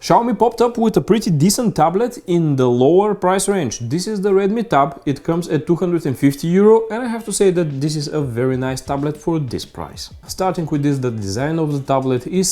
Xiaomi popped up with a pretty decent tablet in the lower price range. This is the Redmi Tab. It comes at €250 and I have to say that this is a very nice tablet for this price. Starting with this, the design of the tablet is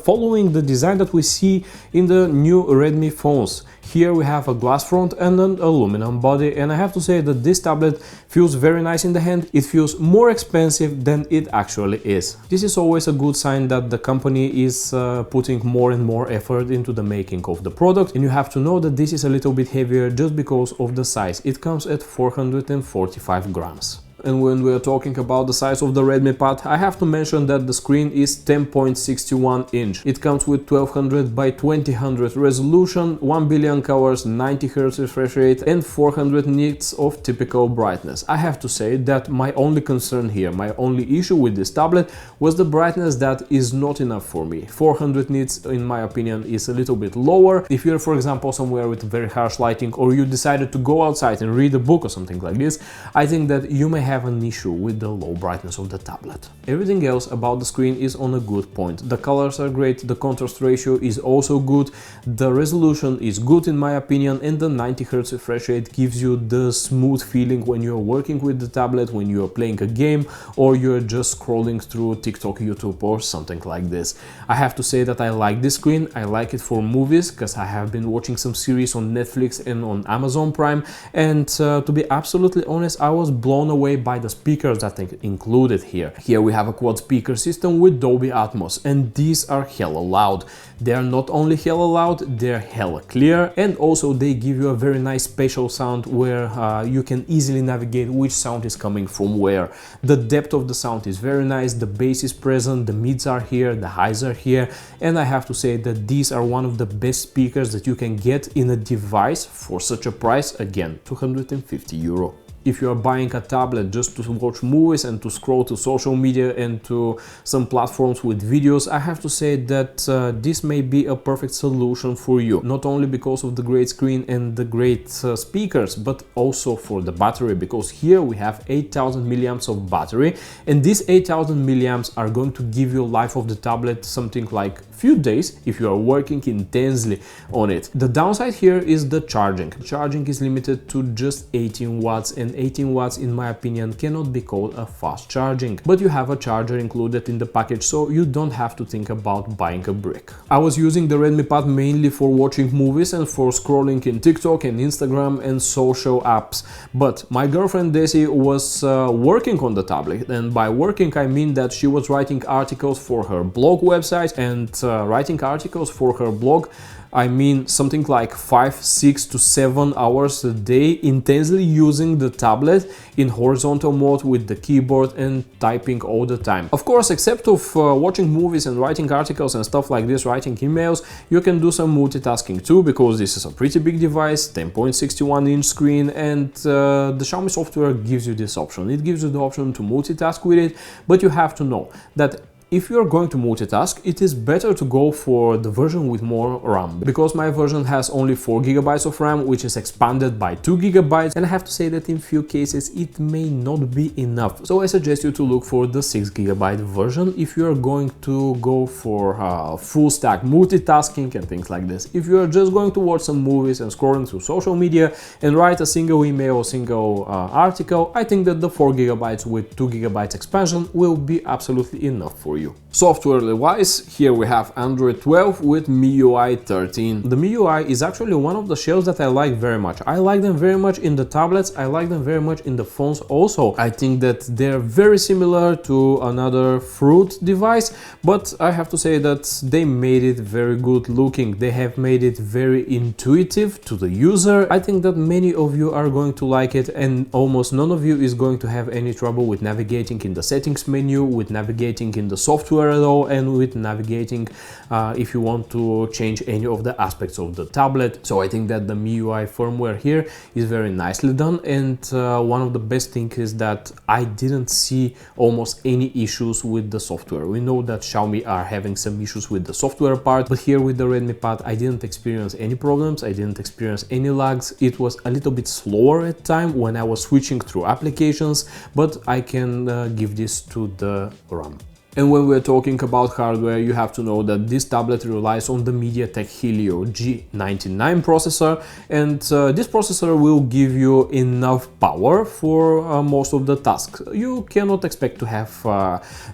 following the design that we see in the new Redmi phones. Here we have a glass front and an aluminum body, and I have to say that this tablet feels very nice in the hand. It feels more expensive than it actually is. This is always a good sign that the company is putting more and more effort into the making of the product, and you have to know that this is a little bit heavier just because of the size. It comes at 445 grams. And when we are talking about the size of the Redmi Pad, I have to mention that the screen is 10.61 inch. It comes with 1200 by 2000 resolution, 1 billion colors, 90 Hz refresh rate and 400 nits of typical brightness. I have to say that my only concern here, my only issue with this tablet was the brightness that is not enough for me. 400 nits in my opinion is a little bit lower. If you're for example somewhere with very harsh lighting or you decided to go outside and read a book or something like this, I think that you may have an issue with the low brightness of the tablet. Everything else about the screen is on a good point. The colors are great, the contrast ratio is also good, the resolution is good in my opinion, and the 90 Hz refresh rate gives you the smooth feeling when you're working with the tablet, when you're playing a game or you're just scrolling through TikTok, YouTube or something like this. I have to say that I like this screen. I like it for movies because I have been watching some series on Netflix and on Amazon Prime, and to be absolutely honest, I was blown away by the speakers that are included here. Here we have a quad speaker system with Dolby Atmos, and these are hella loud. They are not only hella loud, they're hella clear, and also they give you a very nice spatial sound where you can easily navigate which sound is coming from where. The depth of the sound is very nice, the bass is present, the mids are here, the highs are here, and I have to say that these are one of the best speakers that you can get in a device for such a price. Again, €250. If you are buying a tablet just to watch movies and to scroll to social media and to some platforms with videos, I have to say that this may be a perfect solution for you. Not only because of the great screen and the great speakers, but also for the battery, because here we have 8000 milliamps of battery, and these 8000 milliamps are going to give you life of the tablet something like few days if you are working intensely on it. The downside here is the charging. Charging is limited to just 18 watts, and 18 watts in my opinion cannot be called a fast charging, but you have a charger included in the package, so you don't have to think about buying a brick. I was using the Redmi Pad mainly for watching movies and for scrolling in TikTok and Instagram and social apps, but my girlfriend Desi was working on the tablet, and by working I mean that she was writing articles for her blog website, and writing articles for her blog I mean something like 5, 6 to 7 hours a day intensely using the tablet in horizontal mode with the keyboard and typing all the time. Of course, except of watching movies and writing articles and stuff like this, writing emails, you can do some multitasking too, because this is a pretty big device, 10.61 inch screen, and the Xiaomi software gives you this option. It gives you the option to multitask with it, but you have to know that if you're going to multitask, it is better to go for the version with more RAM, because my version has only 4 GB of RAM, which is expanded by 2 GB, and I have to say that in few cases it may not be enough. So I suggest you to look for the 6 GB version if you're going to go for full stack multitasking and things like this. If you're just going to watch some movies and scrolling through social media and write a single email or single article, I think that the 4 GB with 2 GB expansion will be absolutely enough for you. Software wise, here we have Android 12 with MIUI 13. The MIUI is actually one of the shells that I like very much. I like them very much in the tablets, I like them very much in the phones also. I think that they're very similar to another Fruit device, but I have to say that they made it very good looking. They have made it very intuitive to the user. I think that many of you are going to like it, and almost none of you is going to have any trouble with navigating in the settings menu, with navigating in the software at all, and with navigating if you want to change any of the aspects of the tablet. So I think that the MIUI firmware here is very nicely done, and one of the best things is that I didn't see almost any issues with the software. We know that Xiaomi are having some issues with the software part, but here with the Redmi Pad I didn't experience any problems, I didn't experience any lags. It was a little bit slower at time when I was switching through applications, but I can give this to the RAM. And when we're talking about hardware, you have to know that this tablet relies on the MediaTek Helio G99 processor, and this processor will give you enough power for most of the tasks. You cannot expect to have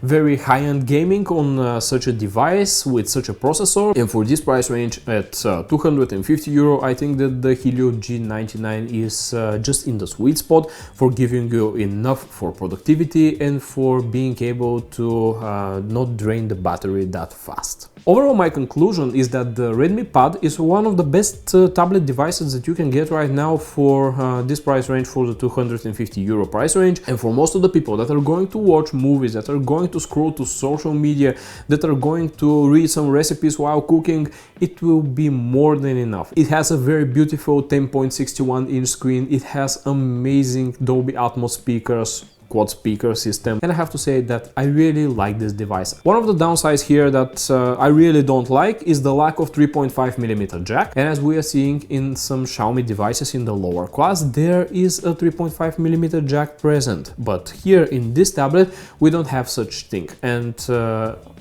very high-end gaming on such a device with such a processor, and for this price range at 250 euro, I think that the Helio G99 is just in the sweet spot for giving you enough for productivity and for being able to not drain the battery that fast. Overall, my conclusion is that the Redmi Pad is one of the best tablet devices that you can get right now for this price range, for the 250 euro price range. And for most of the people that are going to watch movies, that are going to scroll to social media, that are going to read some recipes while cooking, it will be more than enough. It has a very beautiful 10.61 inch screen. It has amazing Dolby Atmos speakers, quad speaker system, and I have to say that I really like this device. One of the downsides here that I really don't like is the lack of 3.5mm jack, and as we are seeing in some Xiaomi devices in the lower class, there is a 3.5mm jack present, but here in this tablet we don't have such thing, and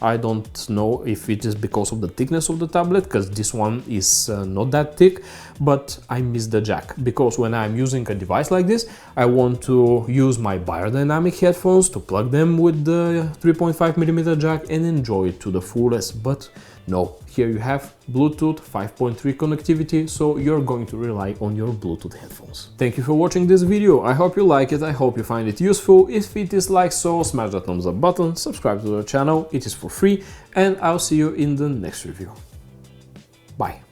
I don't know if it is because of the thickness of the tablet, because this one is not that thick, but I miss the jack, because when I'm using a device like this, I want to use my biodynamic headphones to plug them with the 3.5mm jack and enjoy it to the fullest. But no, here you have Bluetooth 5.3 connectivity, so you're going to rely on your Bluetooth headphones. Thank you for watching this video. I hope you like it, I hope you find it useful. If it is like so, smash that thumbs up button, subscribe to the channel, it is for free, and I'll see you in the next review. Bye.